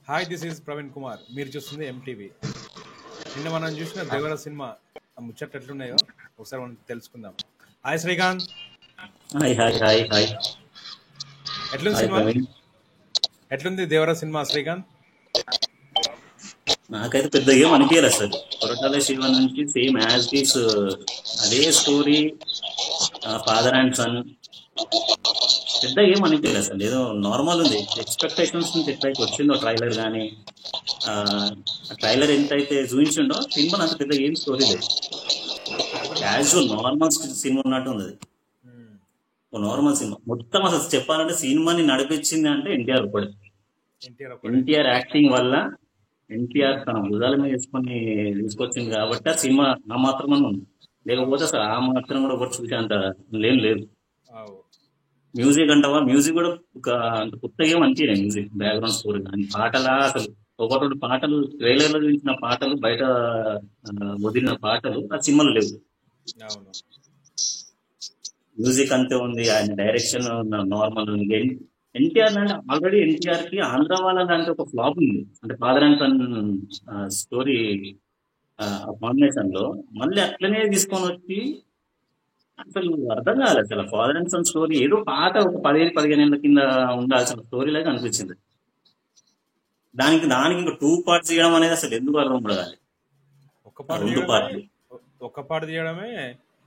Hi, this is Praveen Kumar. మీరు చూస్తుంది MTV. నిన్న మనం చూసిన దేవర సినిమా ముచ్చట్లు ఎట్లున్నాయో ఒకసారి మనం తెలుసుకుందాం. Hi Srikanth, hi hi hi hi ఎట్లుంది హాయ్ సినిమా? ప్రవీణ్. ఎట్లుంది దేవర సినిమా శ్రీకాంత్? నాకైతే పెద్ద ఏం అనిపించలేదు అసలు. కొరటాల శివ నుంచి సేమ్ యాజ్ టీస్ అదే స్టోరీ, ఫాదర్ అండ్ సన్. పెద్ద ఏం అనిపించలేదు అసలు. ఏదో నార్మల్ ఉంది. ఎక్స్పెక్టేషన్స్ నుంచి ఎట్లయితే వచ్చిందో ట్రైలర్ కానీ, ట్రైలర్ ఎంతైతే చూపించిండో సినిమా అంత పెద్ద ఏం స్టోరీ లేదు. క్యాజువల్ నార్మల్ సినిమా ఉన్నట్టు ఉంది అది. మ్మ్. ఓ నార్మల్ సినిమా మొత్తం అసలు చెప్పాలంటే సినిమాని నడిపించింది అంటే ఎన్టీఆర్ ఒకటి. ఎన్టీఆర్ ఒకడే. ఎన్టీఆర్ యాక్టింగ్ వల్ల ఎన్టీఆర్ తన భుజాల మీద వేసుకొని తీసుకొచ్చింది కాబట్టి ఆ సినిమా ఆ మాత్రం ఉంది. లేకపోతే అసలు ఆ మాత్రం కూడా ఒకటి చూసే అంత లేదు. ఆవు. మ్యూజిక్ అంటావా, మ్యూజిక్ కూడా ఒక అంత కొత్తగా ఏం అనిపించలేదు. మ్యూజిక్ బ్యాక్గ్రౌండ్ స్కోర్ కానీ పాటలా అసలు ఒకటి రెండు పాటలు ట్రైలర్ లో చూసిన పాటలు బయట వదిలిన పాటలు ఆ సినిమాలో లేవు. అవును. మ్యూజిక్ అంతే ఉంది, ఆయన డైరెక్షన్ నార్మల్ ఉంది. ఎన్టీఆర్ అంటే ఆల్రెడీ ఎన్టీఆర్ కి ఆంధ్ర వాళ్ళ దాంట్లో ఒక ఫ్లాప్ ఉంది. అంటే father and son story combination లో మళ్ళీ అట్లనే తీసుకొని వచ్చి అసలు అర్థం కాలేదు. అసలు ఫాదర్ అండ్ సన్ స్టోరీ ఏదో పాత ఒక 15-15 ఏళ్ళ కింద ఉండాల్సిన స్టోరీ లాగా అనిపించింది. దానికి ఇంకా 2 పార్ట్స్ చేయడం అనేది అసలు ఎందుకు అర్థం పడాలి. ఒక్క పాట 2 తీయడమే పార్ట్లు ఒక్క పాట తీయడమే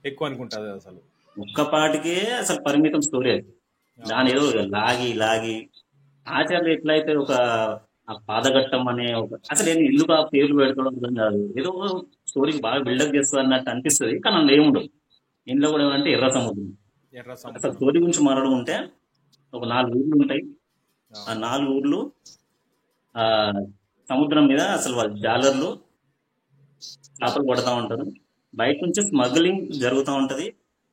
ఎక్కువ అనుకుంటుంది అసలు. ఒక్క పాటికే అసలు పరిమితం స్టోరీ అది. దాని అవును. ఏదో లాగి ఆచార్యులు ఎట్లయితే ఒక ఆ పాదఘట్టం అనే ఒక అసలు నేను ఎందుకు ఆ పేర్లు పెట్టుకోవడం అర్థం కాదు. ఏదో స్టోరీకి బాగా బిల్డప్ చేస్తుంది అన్నట్టు అనిపిస్తుంది, కానీ అందులో ఏముండదు. ఇంట్లో కూడా ఏమంటే ఎర్ర సముద్రం. ఎర్ర అసలు సముద్రం. స్టోరీ గురించి మాట్లాడుకుంటే ఒక 4 ఊర్లు ఉంటాయి. ఆ అవును. 4 ఊర్లు ఆ సముద్రం మీద అసలు వాళ్ళ జాలర్లు చేపలు పడతా ఉంటారు. బయట నుంచి స్మగ్లింగ్ జరుగుతూ ఉంటది.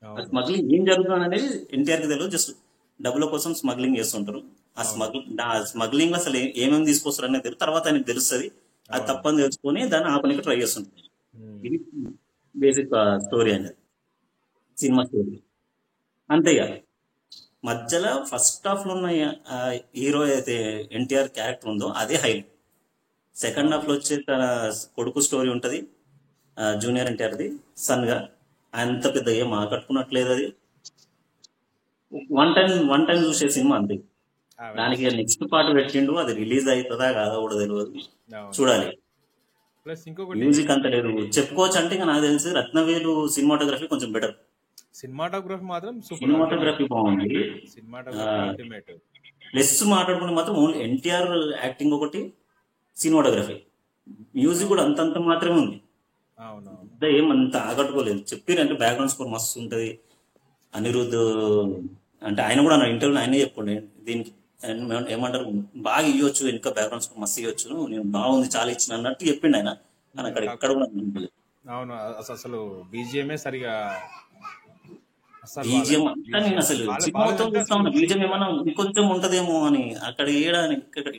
ఆ అవును. స్మగ్లింగ్ ఏం జరుగుతుంది అనేది ఎన్టీఆర్ కి తెలియదు. జస్ట్ డబ్బుల కోసం స్మగ్లింగ్ చేస్తుంటారు. ఆ అవును. స్మగ్లింగ్ అసలు ఏమేమి తీసుకొస్తారు అనేది తెలియదు. తర్వాత ఆయనకు తెలుస్తుంది. అది అవును. తప్పని తెలుసుకొని దాన్ని ఆపనికి ట్రై చేస్తుంటారు. మ్మ్. ఇది బేసిక్ స్టోరీ అనేది, సినిమా స్టోరీ. అంతేగా మధ్యలో ఫస్ట్ హాఫ్ లో ఉన్న హీరో అయితే ఎన్టీఆర్ క్యారెక్టర్ ఉందో అదే హైలైట్. సెకండ్ హాఫ్ అవును. లో వచ్చే తన కొడుకు స్టోరీ ఉంటది, జూనియర్ ఎన్టీఆర్ది సన్ గా. అంత పెద్ద ఏం ఆకట్టుకున్నట్లేదు అది. వన్ టైం చూసే సినిమా అంతే. యావరేజ్. దానికి నెక్స్ట్ పార్ట్ పెట్టిండు, అది రిలీజ్ అవుతుందా కాదా కూడా తెలియదు. అవును. చూడాలి. ప్లస్ ఇంకొకటి, మ్యూజిక్ అంత లేదు. చెప్పుకోవచ్చు అంటే ఇంకా నాకు తెలిసి రత్నవేలు సినిమాటోగ్రఫీ కొంచెం బెటర్. సినిమాటోగ్రఫీ మాత్రం సూపర్ అల్టిమేట్. సినిమాటోగ్రఫీ బాగుంది. Cinematography ultimate. ప్లస్ మాట్లాడుకుంటే మాత్రం ఓన్లీ ఎన్టీఆర్ యాక్టింగ్ ఒకటి, సినిమాటోగ్రఫీ, మ్యూజిక్ కూడా అవును. అంతంత మాత్రమే ఉంది. అవునవును. పెద్ద ఏం అంత ఆకట్టుకోలేదు. చెప్పారంటే బ్యాక్గ్రౌండ్ స్కోర్ మస్తు ఉంటది. అనిరుద్ధ్ అంటే ఆయన కూడా నా ఇంటర్వ్యూలో ఆయనే చెప్పుకోండి దీనికి ఏమంటారు బాగా ఇవ్వచ్చు, ఇంకా బ్యాక్గ్రౌండ్ స్కోర్ మస్తు ఇవ్వచ్చు, నేను బాగుంది చాలా ఇచ్చిన అన్నట్టు చెప్పిండు ఆయన. కానీ అక్కడ ఎక్కడ కూడా అనిపించలేదు. అవును. అసలు బీజిఎంఏ సరిగా అసలు బీజిఎం బాగాలేదు. అంతా నేను బీజిఎం అసలు సినిమా మొత్తం బాగాలేదంటే చూస్తా అసలు. ఉన్నా, బీజిఎం ఏమన్నా ఇంకొంచెం ఉంటదేమో అని అక్కడ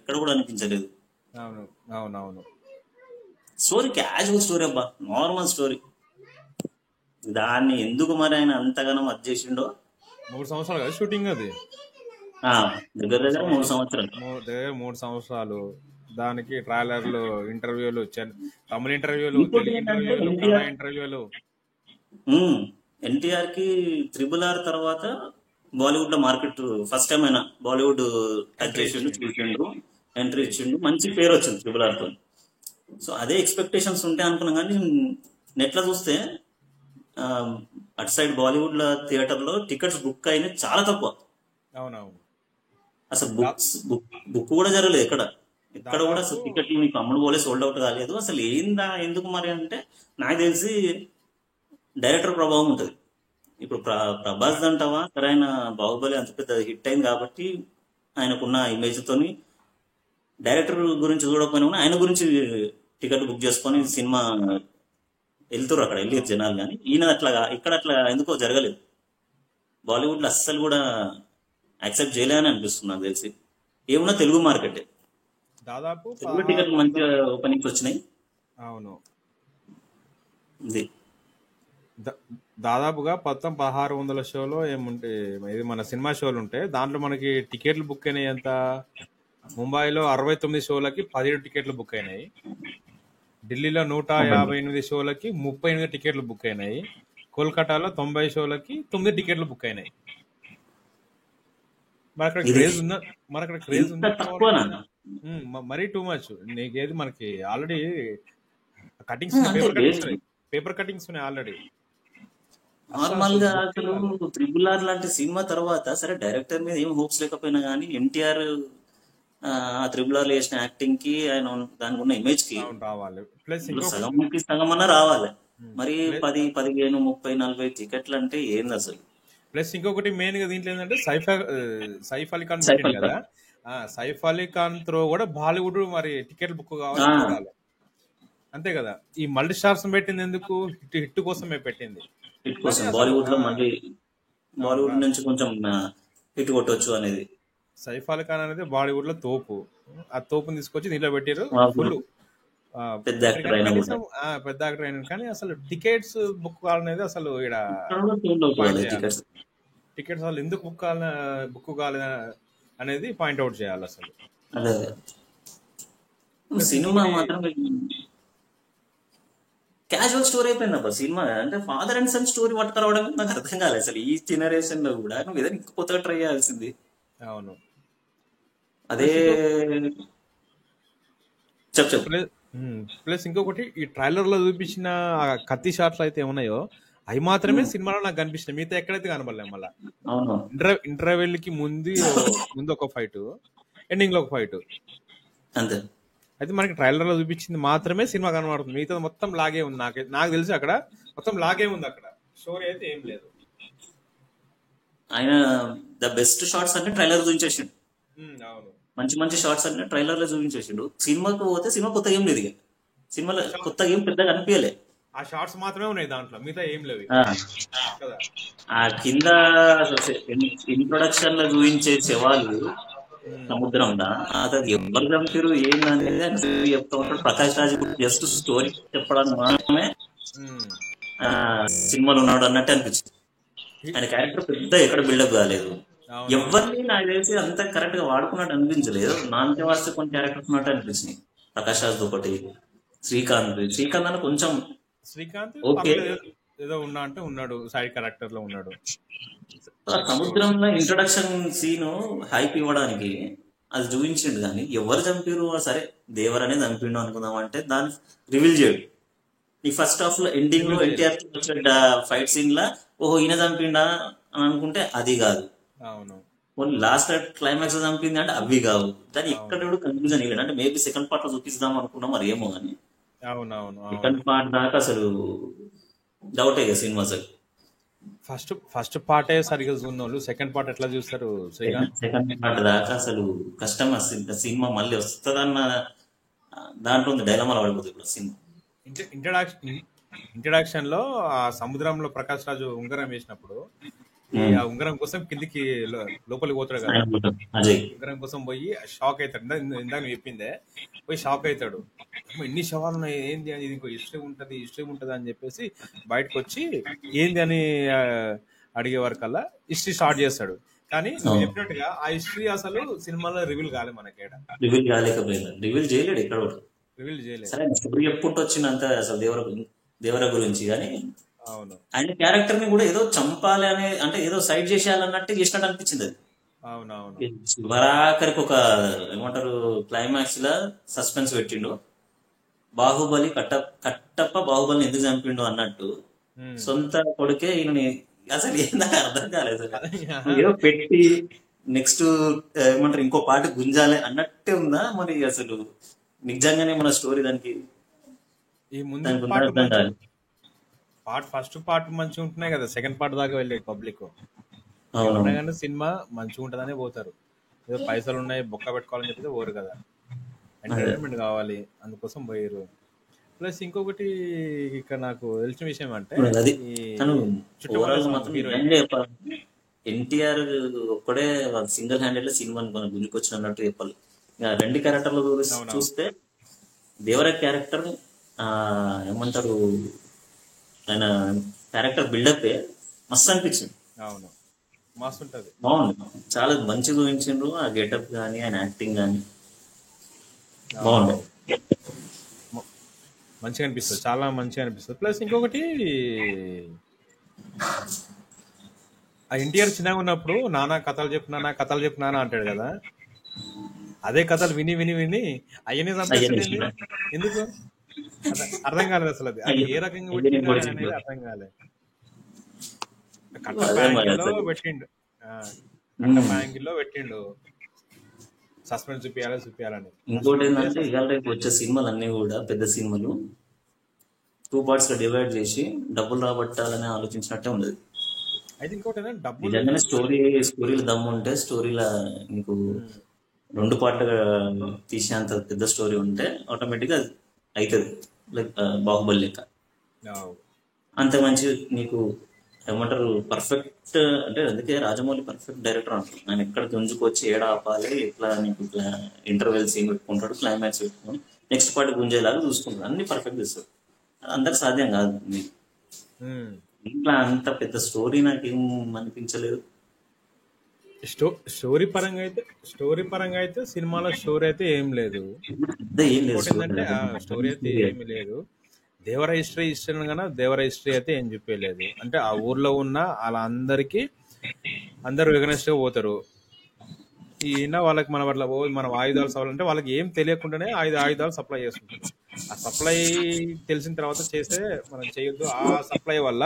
ఇక్కడ కూడా అనిపించలేదు. అవును. అవునవును. స్టోరీ క్యాజువల్ స్టోరీ అబ్బా, నార్మల్ స్టోరీ. దాన్ని ఎందుకు మరి ఆయన అంతగానో అది చేసిండో. 3 సంవత్సరాలు కదా షూటింగ్ అది. ఆ దగ్గర మూడు దగ్గర 3 సంవత్సరాలు సంవత్సరాలు. దగ్గర 3 సంవత్సరాలు. దానికి ట్రైలర్లు, ఇంటర్వ్యూలు, తమిళ ఇంటర్వ్యూలు, ఇంకోటి తెలుగు ఏంటంటే ఇంటర్వ్యూలు, కన్నడ ఎన్టీఆర్ ఇంటర్వ్యూలు. ఎన్టీఆర్ కి త్రిబుల్ ఆర్ తర్వాత బాలీవుడ్ లో మార్కెట్ ఫస్ట్ టైం ఆయన బాలీవుడ్ టచ్ ఎంట్రీ చేసిండు, ఇచ్చిండు. చూసిండు, ఎంట్రీ ఇచ్చిండు, మంచి పేరు వచ్చింది త్రిబుల్ ఆర్ తో. సో అదే ఎక్స్పెక్టేషన్స్ ఉంటాయి అనుకున్నాం, కానీ నెట్ లో చూస్తే ఆ, అటు సైడ్ బాలీవుడ్ లో థియేటర్ లో టికెట్స్ బుక్ అయినాయి చాలా తక్కువ. అవునవును. అసలు దా- బుక్ కూడా జరగలేదు ఎక్కడ. ఎక్కడ కూడా దాదాపు అసలు టికెట్లు మీకు అమ్ముడు పోలే, సోల్డ్ అవుట్ కాలేదు. అసలు ఏందా ఎందుకు మరి అంటే నాకు తెలిసి డైరెక్టర్ ప్రభావం ఉంటుంది. ఇప్పుడు ప్రభాస్ అంటావా సరైన బాహుబలి అంత పెద్ద హిట్ అయింది కాబట్టి ఆయనకున్న ఇమేజ్ తోని డైరెక్టర్ గురించి చూడకపోయినా కూడా ఆయన గురించి టికెట్ బుక్ చేసుకొని అవును. సినిమా వెళ్తారు, అక్కడ వెళ్ళారు అవును. జనాలు. కానీ ఈయన అట్లా ఇక్కడ అట్లా ఎందుకో జరగలేదు. బాలీవుడ్ లో అస్సలు కూడా యాక్సెప్ట్ చేయలేదని అనిపిస్తుంది నాకు తెలిసి. ఏమన్నా తెలుగు మార్కెట్, దాదాపు తెలుగు 16 టికెట్లు వందల మంచిగా ఓపెనింగ్స్ వచ్చినాయి. అవును. ఇది దా- దాదాపుగా 1600 షోలో ఏముంటే, ఇది మన సినిమా షోలు ఉంటే దాంట్లో మనకి టికెట్లు బుక్ అయినాయి ఎంత ముంబైలో 69 షోలకి 17 టికెట్లు బుక్ అయినాయి. ఢిల్లీలో 158 షోలకి 38 టికెట్లు బుక్ అయినాయి. కోల్కతాలో 90 షోలకి 9 టికెట్లు బుక్ అయినాయి. మరి అక్కడ ఇది క్రేజ్ ఉన్న మరి అక్కడ క్రేజ్ ఇంత ఉంది తక్కువనా? కాబట్టి మరీ టూ మచ్. నీకేది మనకి ఆల్రెడీ కటింగ్స్ అంటే ఉన్నాయి, పేపర్ కటింగ్స్ లేదు, ఉన్నాయి, పేపర్ కటింగ్స్ ఉన్నాయి ఆల్రెడీ. అసలు నార్మల్ అసలు గా బుక్ అసలు కాదు. త్రిబుల్ ఆర్ లాంటి సినిమా తర్వాత సరే డైరెక్టర్ మీద ఏం హోప్స్ లేకపోయినా కానీ ఎన్టీఆర్ ఆ త్రిబుల్ ఆర్ చేసిన యాక్టింగ్ కి ఆయన దానికి ఉన్న ఇమేజ్ కి అవును రావాలి. ప్లస్ ఇప్పుడు ఇంకొక సగంకి సగం అన్నా రావాలి. మరి ప్లస్ 10, 15, 30, 40 టికెట్లు అంటే ఏంది అసలు? ప్లస్ ఇంకొకటి మెయిన్ గా దీంట్లో ఏంటంటే సైఫ్ అలీ ఖాన్ సైఫ్ పెట్టిండు అలీ కదా. ఖాన్. సైఫ్ అలీ ఖాన్ త్రో కూడా బాలీవుడ్ మరి టికెట్లు బుక్ కావాలి, ఆ, చూడాలి. అంతే కదా. ఈ మల్టీ స్టార్స్ పెట్టింది ఎందుకు? హిట్ కోసమే పెట్టింది. హిట్ కానీ కోసం అసలు బాలీవుడ్ లో మళ్ళీ అవును బాలీవుడ్ నుంచి కొంచెం హిట్ కొట్టొచ్చు అనేది సైఫ్ అలీ ఖాన్ అనేది బాలీవుడ్ లో తోపు. ఆ తోపుని తీసుకొచ్చి దీంట్లో పెట్టారు మాకు ఫుల్. పెద్ద పెట్టారు యాక్టర్ కానీ అయినా కూడా కనీసం పెద్ద యాక్టర్ అయినా కానీ అసలు టికెట్స్ బుక్ కావాలనేది అసలు ఇక్కడ ఇక్కడ కూడా ఫెయిల్ పాయింట్ అవుతుంది చేయాలి. టికెట్స్. టికెట్స్ అసలు ఎందుకు బుక్ కావాలి అనేది పాయింట్ అవుట్ చేయాలి అసలు. అదే ప్లస్ సినిమా ఇంకొకటి మాత్రం క్యాజువల్ స్టోరీ అయిపోయింది అబ్బా సినిమా. అంటే ఫాదర్ అండ్ సన్ స్టోరీ పట్టుకురావడం నాకు అర్థం కాలేదు అసలు. ఈ జనరేషన్ లో కూడా నువ్వు ఏదైనా ఇంక కొత్తగా ట్రై చేయాల్సింది. అవును. అదే ప్లస్ చెప్పు. ప్లస్ ప్లస్ ఇంకొకటి ఈ ట్రైలర్ లో చూపించిన ఆ కత్తి షాట్లు అయితే ఉన్నాయో అవి మాత్రమే సినిమాలో నాకు కనిపిస్తున్నాయి. మిగతా ఎక్కడైతే కనబడలేదు. మళ్ళీ అవును ఇంటర్వెల్ కి ముందు ఒక ఫైట్, ఎండింగ్ లో ఒక ఫైట్. అంతే. అయితే మనకి ట్రైలర్ లో చూపించింది మాత్రమే సినిమా కనబడుతుంది. మిగతా మొత్తం లాగే ఉంది. నాకు తెలిసి అక్కడ మొత్తం లాగే ఉంది. అక్కడ స్టోరీ అయితే ఏం లేదు. ఆయన ద బెస్ట్ షార్ట్స్ అంటే ట్రైలర్ చూపించేసిండు. అవును. మంచి మంచి షార్ట్స్ అంటే ట్రైలర్ లో చూపించేసిండు. సినిమాకు పోతే సినిమా కొత్తగా ఏం లేదు. ఇక సినిమాలో కొత్తగా ఏం పెద్దగా అనిపించలే. ఆ షార్ట్స్ మాత్రమే ఉన్నాయి దాంట్లో, మిగతా ఏం లేవు ఆ, కదా. ఆ కింద ఇంట్రొడక్షన్ లో చూపించే శవాలు సముద్రంలో అతను ఎవరు చంపారు ఏందనేది ఆయన చెప్తా ఉంటాడు. ప్రకాష్ రాజ్ జస్ట్ స్టోరీ చెప్పడానికి మాత్రమే ఆ సినిమాలో ఉన్నాడు అన్నట్టు అనిపించింది. ఆయన క్యారెక్టర్ పెద్ద ఎక్కడ బిల్డప్ కాలేదు. అవును. ఎవరిని నాకు తెలిసి అంత కరెక్ట్ గా వాడుకున్నట్టు అనిపించలేదు. నాన్ వాస్తే కొన్ని క్యారెక్టర్స్ ఉన్నట్టు అనిపించింది. ప్రకాష్ రాజ్ ఒకటి, శ్రీకాంత్ అని కొంచెం శ్రీకాంత్ ఓకే. పర్లేదు, ఏదో అంటే ఉన్నాడు, సైడ్ క్యారెక్టర్ లో ఉన్నాడు. ఆ సముద్రంలో ఇంట్రొడక్షన్ సీన్ హైప్ ఇవ్వడానికి అది చూపించిండు. కానీ ఎవరు చంపారు సరే దేవరనే చంపిండు అనుకుందాం అంటే దాన్ని రివీల్ చేయడు. ఈ ఫస్ట్ హాఫ్ లో ఎండింగ్ లో ఎన్టీఆర్ వచ్చిన ఫైట్ సీన్ లా ఓహో ఈయన చంపిండా అని అనుకుంటే అది కాదు. అవును. లాస్ట్ క్లైమాక్స్ చంపింది అంటే అవి కావు. దాన్ని అవును. ఎక్కడ కన్ఫ్యూజన్ ఇవ్వలేదు. అంటే మేబీ సెకండ్ పార్ట్ లో చూపిస్తాం అనుకున్నాం, మరి ఏమో కానీ అవునవును. సెకండ్ పార్ట్ దాకా అసలు డౌట్ అయ్యా సినిమా అసలు. ఫస్ట్ పార్టే సరిగ్గా చూన్నోళ్ళు సెకండ్ పార్ట్ ఎట్లా చూస్తారు శ్రీకాంత్? సెకండ్ పార్ట్ దాకా అసలు కష్టం. సినిమా మళ్ళీ వస్తుందన్న దాంట్లో ఉంది డైలమాలో పడిపోతుంది ఇప్పుడు సినిమా. ఇంట్రడక్షన్ లో ఆ సముద్రంలో ప్రకాష్ రాజు ఉంగరం వేసినప్పుడు ఆ ఉంగరం కోసం కిందికి లోపలికి పోతాడు కదా. అజయ్ ఉంగరం కోసం పోయి షాక్ అవుతాడు. ఇందాక నువ్వు చెప్పిందే, పోయి షాక్ అవుతాడు. ఎన్ని శవాలు ఉన్నాయి, ఏంది అని, ఇది ఇంకో హిస్టరీ ఉంటది అని చెప్పేసి బయటకు వచ్చి ఏంది అని అడిగే వరకల్లా హిస్టరీ స్టార్ట్ చేస్తాడు. కానీ నువ్వు చెప్పినట్టుగా ఆ హిస్టరీ అసలు సినిమాలో రివీల్ కాలే మనకేడ. రివీల్ కాలేకపోయింది. రివీల్ చేయలేడు ఎక్కడ కూడా. రివీల్ చేయలేదు. సరే స్టోరీ చెప్పుకుంటూ వచ్చిందంత అసలు దేవర గురించి. కానీ అవును. ఆయన క్యారెక్టర్ ని కూడా ఏదో చంపాలి అనే అంటే ఏదో సైడ్ చేసేయాలన్నట్టు చేసినట్టు అనిపించింది అది. అవునవును. చివరాఖరికి ఒక ఏమంటారు క్లైమాక్స్ లా సస్పెన్స్ పెట్టిండు. బాహుబలి కట్టప్ప బాహుబలిని ఎందుకు చంపిండు అన్నట్టు సొంత కొడుకే ఈయనని అసలు ఏందా అర్థం కాలేదు. ఏదో పెట్టి నెక్స్ట్ ఏమంటారు ఇంకో పాట గుంజాలి అన్నట్టే ఉందా మరి అసలు నిజంగానే మన స్టోరీ దానికి ఈ ముందు ఫస్ట్ పార్ట్ మంచిగా ఉంటున్నాయి కదా, సెకండ్ పార్ట్ దాకా వెళ్ళేది పబ్లిక్. ఎవరైనా కానీ సినిమా మంచిగా ఉంటుందనే పోతారు. ఏదో పైసలు ఉన్నాయి బొక్క పెట్టుకోవాలని చెప్పి పోరు కదా, ఎంటర్టైన్మెంట్ కావాలి అందుకోసం పోయారు. ప్లస్ ఇంకొకటి ఇక్కడ నాకు తెలిసిన విషయం అంటే ఎన్టీఆర్ ఒక్కడే సింగిల్ హ్యాండెడ్ లో సినిమాని మనం గుంజుకొచ్చినట్టు చెప్పాలి. రెండు క్యారెక్టర్లు చూస్తే దేవర క్యారెక్టర్ ఏమంటారు ఆయన క్యారెక్టర్ బిల్డప్ మస్తు అనిపించింది. అవును, మస్తు ఉంటది, బాగుంది, చాలా మంచిగా చూపించిండ్రు. ఆ గెటప్ కానీ ఆయన యాక్టింగ్ కానీ బాగుంటాయి. మ- మంచిగా అనిపిస్తుంది, చాలా మంచిగా అనిపిస్తుంది. ప్లస్ ఇంకొకటి, ఆ ఎన్టీఆర్ చిన్నగా ఉన్నప్పుడు నానా కథలు చెప్పు నానా కథలు చెప్పు నానా అంటాడు కదా, అదే కథలు విని విని విని అయ్యనే అయ్యని చంపేస్తాడు ఏంది, ఎందుకు అర్థం కాలేదు అసలు. అది అది అయ్య ఏ రకంగా అయ్యని పెట్టిండు కూడా అనేది చెప్పారు. అర్థం కాలేదు. కట్టప్ప అదే మరి యాంగిల్లో అసలు. పెట్టిండు. ఆ, కట్టప్ప ఉమ్. యాంగిల్లో పెట్టిండు, సస్పెన్స్ చూపించాలి చూపించాలని. ఇంకోటి సస్పెన్స్ ఏంటంటే ఇవాళ సస్పెన్స్. రేపు వచ్చే సినిమాలు అన్ని కూడా పెద్ద సినిమాలు టూ పార్ట్స్ గా డివైడ్ చేసి డబ్బులు రాబట్టాలని ఆలోచించినట్టే ఉండదు. అయితే ఇంకోటి ఏంటంటే డబ్బులు. నిజంగానే స్టోరీల దమ్ము ఉంటే, స్టోరీల నీకు ఉమ్, రెండు పార్ట్లుగా తీసేంత పెద్ద స్టోరీ ఉంటే ఆటోమేటిక్గా అవుతుంది. లైక్ బాహుబలి లెక్క. అవు. అంత మంచి నీకు ఏమంటారు పర్ఫెక్ట్. అంటే అందుకే రాజమౌళి పర్ఫెక్ట్ డైరెక్టర్ అంటారు. ఆయన ఎక్కడ గుంజుకొచ్చి ఏడ ఆపాలి, ఎట్లా నీకు ఇంటర్వెల్ సీన్ పెట్టుకుంటాడు, క్లైమాక్స్ పెట్టుకొని నెక్స్ట్ పార్ట్ గుంజేలాగా చూసుకుంటాడు. అన్ని పర్ఫెక్ట్ ఇస్తాడు. అది అందరికి సాధ్యం కాదు. ఉమ్. ఇంట్లో అంత పెద్ద స్టోరీ నాకేం అనిపించలేదు. స్టోరీ పరంగా అయితే సినిమాలో స్టోరీ అయితే ఏం లేదు. పెద్ద ఏం లేదు ఇంకోటి స్టోరీ. ఏంటంటే ఆ స్టోరీ అయితే ఏమీ లేదు. దేవర హిస్టరీ కన్నా దేవర హిస్టరీ అయితే ఏం చెప్పలేదు. అంటే ఆ ఊర్లో ఉన్న వాళ్ళ అందరూ ఎగనెస్ట్ గా పోతారు. ఈయన వాళ్ళకి మన పట్ల మనం ఆయుధాలు సవాల్ అంటే వాళ్ళకి ఏం తెలియకుండానే ఆయుధాలు సప్లై చేస్తుంటారు. ఆ సప్లై తెలిసిన తర్వాత చేస్తే మనం చేయొద్దు, ఆ సప్లై వల్ల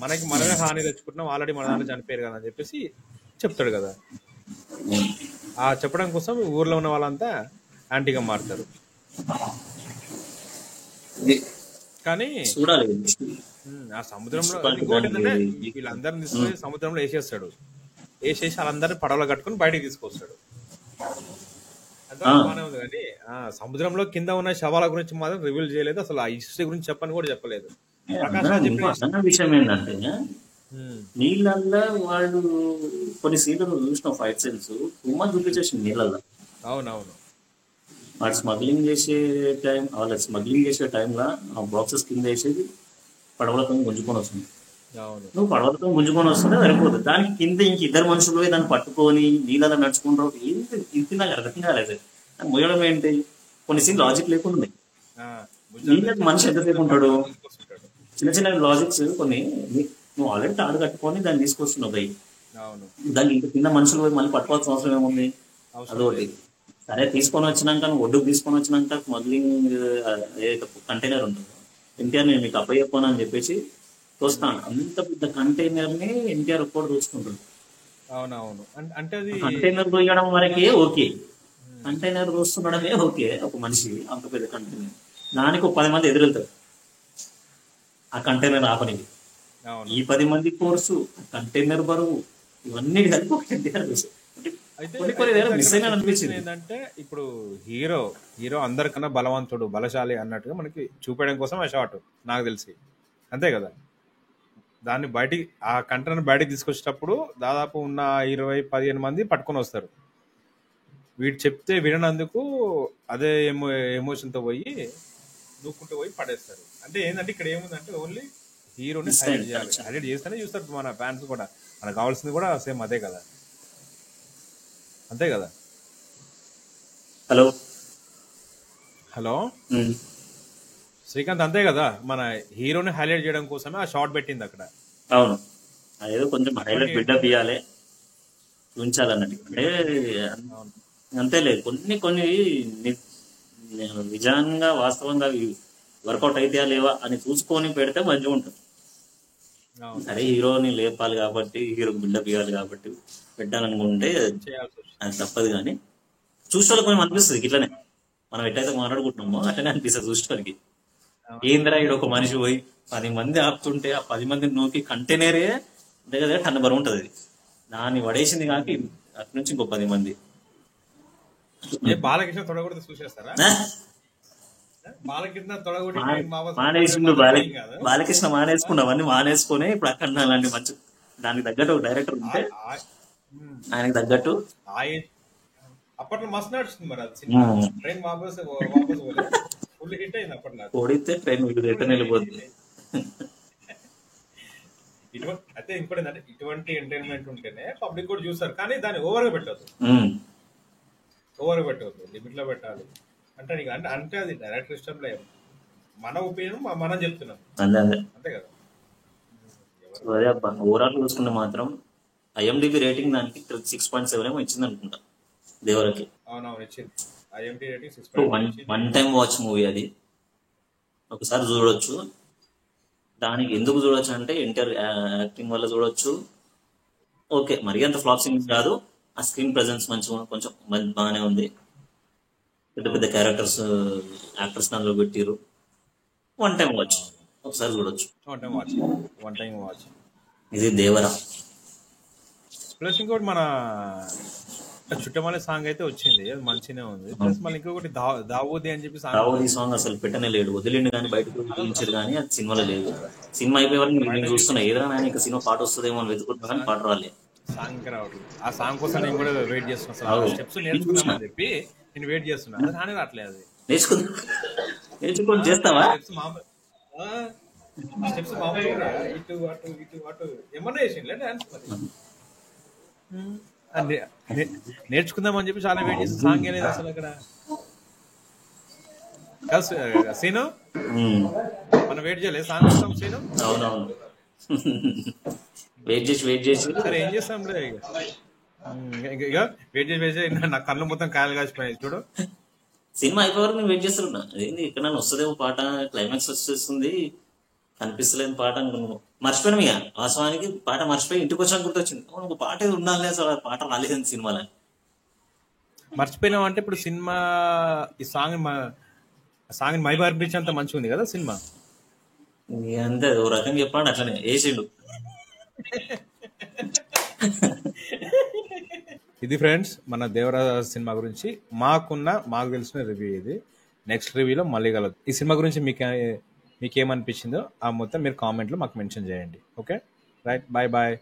మనమే హాని తెచ్చుకుంటున్నాం, ఆల్రెడీ మన దాంట్లో చనిపోయారు కదా అని చెప్పేసి చెప్తాడు కదా. ఆ చెప్పడం కోసం ఊర్లో ఉన్న వాళ్ళంతా యాంటీగా మారుతారు. కానీ చూడాలి. ఆ సముద్రంలో నెక్స్ట్ పార్ట్ ఇంకోటి దానికి. ఏంటంటే వీళ్ళందరిని తీసుకొని సముద్రంలో వేసేస్తాడు. వేసేసి వాళ్ళందరినీ పడవలో కట్టుకొని బయటికి తీసుకొస్తాడు. అంతవరకు బాగానే ఉంది. కానీ ఆ సముద్రంలో కింద ఉన్న శవాల గురించి మాత్రం రివీల్ చేయలేదు. అసలు ఆ హిస్టరీ గురించి చెప్పని కూడా చెప్పలేదు. ప్రకాష్ రాజ్ ఇంకో చెప్పిన అసలు విషయం ఏంటంటే నీళ్ళల్లో వాళ్ళు కొన్ని సీన్లు చూసిన ఫైట్ సీన్స్ ఉమ్మ చూపించేసింది నీళ్ళల్లో. అవునవును. వాళ్ళ స్మగ్లింగ్ చేసే టైంలో ఆ బాక్సెస్ కింద వేసేది పడవలతో గుంజుకొని వస్తుంది. అవును. నువ్వు పడవలతో గుంజుకొని వస్తుంటే సరిపోతుంది. దానికి కింద ఇంక ఇద్దరు మనుషులు పోయి దాన్ని పట్టుకొని నీళ్ళలో నడుచుకుంటారు. ఏంటి ఇంటి నాకు అర్థం కాలేదు. దాన్ని మోయడం ఏంటి? కొన్ని సీన్ లాజిక్ లేకుండా ఉన్నాయి. నీళ్ళకి మనిషి ఎంతసేపు ఉంటాడు? తీసుకొస్తుంటాడు. చిన్న చిన్న లాజిక్స్ కొన్ని. నువ్వు ఆల్రెడీ తాడు కట్టుకొని దాన్ని తీసుకొస్తున్నావు భయ్. అవును. దాన్ని ఇంక కింద మనుషులు పోయి మళ్ళీ పట్టుకోవాల్సిన అవసరం ఏముంది? అవసరం అదొకటి. లేదు. సరే తీసుకొని వచ్చినాక నువ్వు ఒడ్డుకు తీసుకొని వచ్చినాక స్మగ్లింగ్ ఏదైతే కంటైనర్ ఉంటుందో ఎన్టీఆర్ నేను మీకు అప్పయ్యపోను అని చెప్పేసి తోస్తాను. అంత పెద్ద కంటైనర్ ని ఎన్టీఆర్ ఒక్కడు దోచుకుంటాడు. అవునవును. అంటే అది కంటైనర్ దోయడం వరకే ఓకే. Container దోస్తుండడమే okay. ఒక మనిషి అంత పెద్ద కంటైనర్ దానికి ఒక 10 మంది ఎదురెళ్తారు ఆ కంటైనర్ ఆపనికి. అవును. ఈ 10 మంది కోర్సు, కంటైనర్ బరువు, ఇవన్నీ కలిపి ఒక ఎన్టీఆర్ అయితే కొన్ని వేరే మిస్ అయినా అనిపించింది. ఏంటంటే ఇప్పుడు హీరో అందరికన్నా బలవంతుడు, బలశాలి అన్నట్టుగా మనకి చూపించడం కోసం ఆ షాట్ నాకు తెలిసి, అంతే కదా. దాన్ని ఆ కంటెంట్ బయటికి తీసుకొచ్చేటప్పుడు దాదాపు ఉన్న 15 మంది పట్టుకొని వస్తారు. వీడు చెప్తే విననందుకు అదే ఎమోషన్తో పోయి దూక్కుంటూ పోయి పడేస్తారు. అంటే ఏంటంటే ఇక్కడ ఏముందంటే ఓన్లీ హీరోని హైలైట్ చేయాలి. హైలైట్ చేస్తేనే చూస్తారు మన ఫ్యాన్స్ కూడా. మనకు కావాల్సింది కూడా సేమ్ అదే కదా, అంతే కదా. హలో శ్రీకాంత్, అంతే కదా. మన హీరోని హైలైట్ చేయడం కోసమే ఆ షాట్ పెట్టింది అక్కడ. అవును, అదేదో కొంచెం హైలైట్ బిల్డప్ ఇవ్వాలి, ఉంచాలన్నట్టు. అంటే అంతేలేదు. కొన్ని నిజంగా వాస్తవంగా వర్కౌట్ అయితే లేవా అని చూసుకొని పెడితే మంచిగా ఉంటుంది. సరే హీరోని లేపాలి కాబట్టి, హీరో బిల్డప్ ఇవ్వాలి కాబట్టి పెట్టాలనుకుంటే అది తప్పదు. కానీ చూసేవాళ్ళకి కొంచెం అనిపిస్తుంది ఇట్లనే, మనం ఎట్లయితే మాట్లాడుకుంటున్నామో అట్లనే అనిపిస్తుంది చూసేవాళ్ళకి. ఏందిరా ఈడ ఒక మనిషి పోయి 10 మంది ఆపుతుంటే ఆ 10 మందిని నూకి కంటైనరే దగ్గర టన్ను బరువు ఉంటుంది. అది దాన్ని పడేసింది కాకి అటు నుంచి ఇంకో 10 మంది. బాలకృష్ణ తొడగొడితే చూసేస్తారా? మానేసిండు బాలకృష్ణ మానేసుకుండు. అవన్నీ మానేసుకొని ఇప్పుడు అక్కడ అలాంటి మంచి దానికి తగ్గట్టు ఒక డైరెక్టర్ ఉంటే ఆయనకి తగ్గట్టు అప్పట్లో మస్తు నడుస్తుంది. మరి ట్రైన్ వాపస్ ఫుల్ హిట్ అయింది అప్పట్లో. ఓడితే ట్రైన్ రిటర్న్ వెళ్ళిపోతుంది. అయితే ఇంకోటి ఏంటంటే ఇటువంటి ఎంటర్టైన్మెంట్ ఉంటేనే పబ్లిక్ కూడా చూస్తారు. కానీ దాన్ని ఓవర్గా పెట్టద్దు, లిమిట్ లో పెట్టాలి. అంటే నీకు అంటే అంటే అది డైరెక్టర్ ఇష్టంలో మన ఒపీనియన్ మనం చెప్తున్నాం అంతే అంతే. అంతే కదా. సో అదే అబ్బా, ఓవరాల్ చూసుకుంటే మాత్రం ఐఎండిబి రేటింగ్ దానికి 6.7 ఏమో ఇచ్చింది అనుకుంటా దేవరకి. అవునవును ఇచ్చింది. IMD rating so one time watch movie అది, ఒకసారి చూడొచ్చు. దానికి ఎందుకు చూడొచ్చు అంటే ఎన్టీఆర్ యాక్టింగ్ వల్ల చూడొచ్చు. ఓకే, మరీ అంత ఫ్లాప్ సింగ్ కాదు, ఆ స్క్రీన్ ప్రెజెన్స్ మంచిగా కొంచెం బాగానే ఉంది. పెద్ద పెద్ద క్యారెక్టర్స్ యాక్టర్స్ దానిలో పెట్టిరు. వన్ టైం వాచ్, ఒకసారి చూడొచ్చు. One time watch. ఇది దేవరా. ప్లస్ ఇంకోటి మన చుట్టమనే సాంగ్ అయితే వచ్చింది, అది మంచిగానే ఉంది. ప్లస్ మళ్ళీ ఇంకొకటి దావూది అని చెప్పి సాంగ్. దావూది సాంగ్ అసలు పెట్టనే లేడు, వదిలిండు కానీ బయటకు చూపించారు కానీ అది సినిమాలో లేదు. సినిమా అయిపోయే వరకు నేను చూస్తున్నా ఏదైనా ఆయన ఇంకా సినిమా పాట వస్తుందేమో అని వెతుకుంటున్నా కానీ పాట రాలే. సాంగ్ రావట్లేదు. ఆ సాంగ్ కోసం నేను కూడా వెయిట్ చేస్తున్నా. స్టెప్స్ నేర్చుకుందామని చెప్పి నేను వెయిట్ చేస్తున్నా, అది కానీ రావట్లేదు. నేర్చుకుని చేస్తావా? స్టెప్స్ మామూలుగా ఇటు అటు ఇటు అటు ఏమన్నా చేసిండే డాన్స్ నేర్చుకుందామని చెప్పి చాలా వెయిట్ చేసి సాంగ్ అనేది అసలు అక్కడ సీను మనం వెయిట్ చేయలేదు సాంగ్ కోసం. సీను అవునవును, వెయిట్ చేసి సరే ఏం చేస్తాంలే ఇక వెయిట్ చేసి నా కళ్ళు మొత్తం కాయలు కాసిపోయాయి చూడు. సినిమా అయిపోయే వరకు నేను వెయిట్ చేస్తున్నా, అదేంటి ఇక్కడ వస్తుందేమో పాట, క్లైమాక్స్ వచ్చేస్తుంది కనిపిస్తలేని పాట అనుకున్నాను. మర్చిపోయినా ఇక వాస్తవానికి పాట మర్చిపోయి ఇంటికి వచ్చాక గుర్తొచ్చింది, ఒక పాట ఏది ఉండాలి అసలు పాట రాలేదని సినిమాలో. మర్చిపోయినాం అంటే ఇప్పుడు సినిమా ఈ సాంగ్ మై బార్బిచ్ అంత మంచిగా ఉంది కదా సినిమా. అంతే, ఓ రకంగా చెప్పాడు అట్లనే వేసిండు. ఇది ఫ్రెండ్స్ మన దేవరా సినిమా గురించి మాకు తెలిసిన రివ్యూ ఇది. నెక్స్ట్ రివ్యూలో మళ్ళీ కలదు. ఈ సినిమా గురించి మీకేమనిపించిందో ఆ మొత్తం మీరు కామెంట్లో మాకు మెన్షన్ చేయండి. Okay right, bye bye.